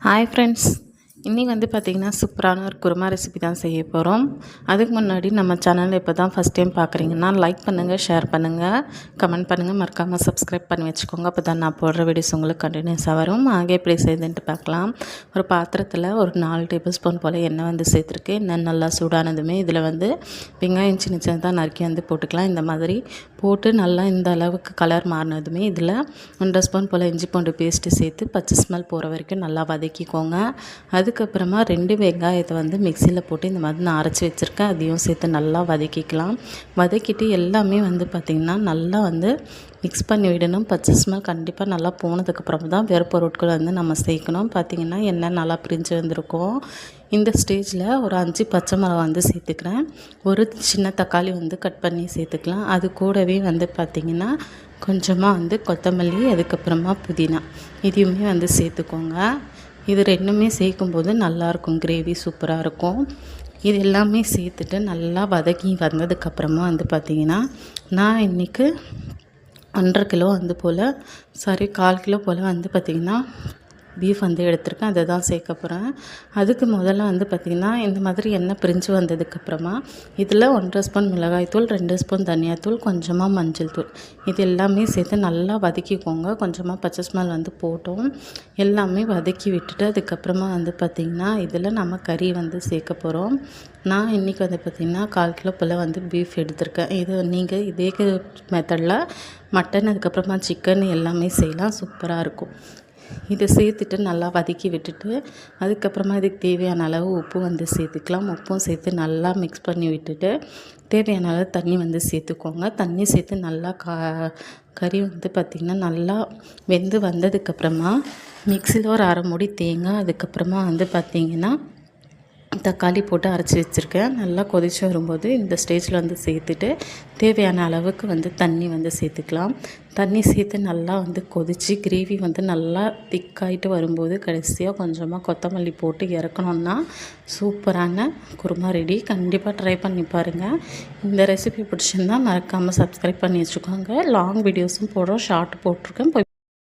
Hi friends, இன்றைக்கி வந்து பார்த்திங்கன்னா சூப்பரான ஒரு குருமா ரெசிபி தான் செய்ய போகிறோம். அதுக்கு முன்னாடி நம்ம சேனலில் இப்போ தான் ஃபஸ்ட் டைம் பார்க்குறீங்கன்னா லைக் பண்ணுங்கள், ஷேர் பண்ணுங்கள், கமெண்ட் பண்ணுங்கள், மறக்காமல் சப்ஸ்கிரைப் பண்ணி வச்சுக்கோங்க. அப்போ தான் நான் போடுற வீடியோஸ் உங்களுக்கு கண்டினியூஸாக வரும். ஆகே எப்படி செய்யுதுன்ட்டு பார்க்கலாம். ஒரு பாத்திரத்தில் ஒரு 4 டேபிள் ஸ்பூன் போல் எண்ணெய் வந்து சேர்த்துருக்கு. எண்ணெய் நல்லா சூடானதுமே இதில் வந்து வெங்காயம் சின்ன சின்னதாக நறுக்கி வந்து போட்டுக்கலாம். இந்த மாதிரி போட்டு நல்லா இந்த அளவுக்கு கலர் மாறினதுமே இதில் 1 ஸ்பூன் போல் இஞ்சி பூண்டு பேஸ்ட்டு சேர்த்து பச்சை ஸ்மெல் போகிற வரைக்கும் நல்லா வதக்கிக்கோங்க. அதுக்கப்புறமா 2 வெங்காயத்தை வந்து மிக்சியில் போட்டு இந்த மாதிரி நான் அரைச்சி வச்சுருக்கேன். அதையும் சேர்த்து நல்லா வதக்கிக்கலாம். வதக்கிட்டு எல்லாமே வந்து பார்த்திங்கன்னா நல்லா வந்து மிக்ஸ் பண்ணி விடணும். பச்சை ஸ்மெல் கண்டிப்பாக நல்லா போனதுக்கப்புறம் தான் வேறு பொருட்கள் வந்து நம்ம சேர்க்கணும். பார்த்திங்கன்னா எண்ணெய் நல்லா பிரிஞ்சு வந்திருக்கும். இந்த ஸ்டேஜில் ஒரு 5 பச்சை மிளகா வந்து சேர்த்துக்கிறேன். ஒரு சின்ன தக்காளி வந்து கட் பண்ணி சேர்த்துக்கலாம். அது கூடவே வந்து பார்த்திங்கன்னா கொஞ்சமாக வந்து கொத்தமல்லி, அதுக்கப்புறமா புதினா இதையுமே வந்து சேர்த்துக்கோங்க. இது ரெண்டுமே சேர்க்கும்போது நல்லாயிருக்கும், கிரேவி சூப்பராக இருக்கும். இது எல்லாமே சேர்த்துட்டு நல்லா வதக்கி வந்ததுக்கப்புறமா வந்து பார்த்திங்கன்னா நான் இன்றைக்கி 1.5 கிலோ வந்து போல் 1/4 கிலோ போல் வந்து பார்த்திங்கன்னா பீஃப் வந்து எடுத்திருக்கேன். அதை தான் சேர்க்க போகிறேன். அதுக்கு முதல்ல வந்து பார்த்திங்கன்னா இந்த மாதிரி எண்ணெய் பிரிஞ்சு வந்ததுக்கப்புறமா இதில் 1.5 ஸ்பூன் மிளகாய்த்தூள், 2 ஸ்பூன் தனியாத்தூள், கொஞ்சமாக மஞ்சள் தூள் இது எல்லாமே சேர்த்து நல்லா வதக்கிக்கோங்க. கொஞ்சமாக பச்சை ஸ்மெல் வந்து போட்டோம். எல்லாமே வதக்கி விட்டுட்டு அதுக்கப்புறமா வந்து பார்த்திங்கன்னா இதில் நம்ம கறி வந்து சேர்க்க போகிறோம். நான் இன்றைக்கி வந்து பார்த்திங்கன்னா 1/4 கிலோ போல் வந்து பீஃப் எடுத்திருக்கேன். இது நீங்கள் இதே மெத்தடில் மட்டன், அதுக்கப்புறமா சிக்கன் எல்லாமே செய்யலாம், சூப்பராக இருக்கும். இதை சேர்த்துட்டு நல்லா வதக்கி விட்டுட்டு அதுக்கப்புறமா இதுக்கு தேவையான அளவு உப்பு வந்து சேர்த்துக்கலாம். உப்பும் சேர்த்து நல்லா மிக்ஸ் பண்ணி விட்டுட்டு தேவையான அளவு தண்ணி வந்து சேர்த்துக்கோங்க. தண்ணி சேர்த்து நல்லா கறி வந்து பார்த்திங்கன்னா நல்லா வெந்து வந்ததுக்கப்புறமா மிக்சியில் ஒரு 1/2 மூடி தேங்காய், அதுக்கப்புறமா வந்து பார்த்திங்கன்னா தக்காளி போட்டு அரைச்சி வச்சுருக்கேன். நல்லா கொதித்து வரும்போது இந்த ஸ்டேஜில் வந்து சேர்த்துட்டு தேவையான அளவுக்கு வந்து தண்ணி வந்து சேர்த்துக்கலாம். தண்ணி சேர்த்து நல்லா வந்து கொதித்து கிரேவி வந்து நல்லா திக்காயிட்டு வரும்போது கடைசியாக கொஞ்சமாக கொத்தமல்லி போட்டு இறக்கணுன்னா சூப்பரான குருமா ரெடி. கண்டிப்பாக ட்ரை பண்ணி பாருங்கள். இந்த ரெசிபி பிடிச்சிருந்தால் மறக்காமல் சப்ஸ்கிரைப் பண்ணி வச்சுக்கோங்க. லாங் வீடியோஸும் போடுறோம், ஷார்ட் போட்டிருக்கேன்.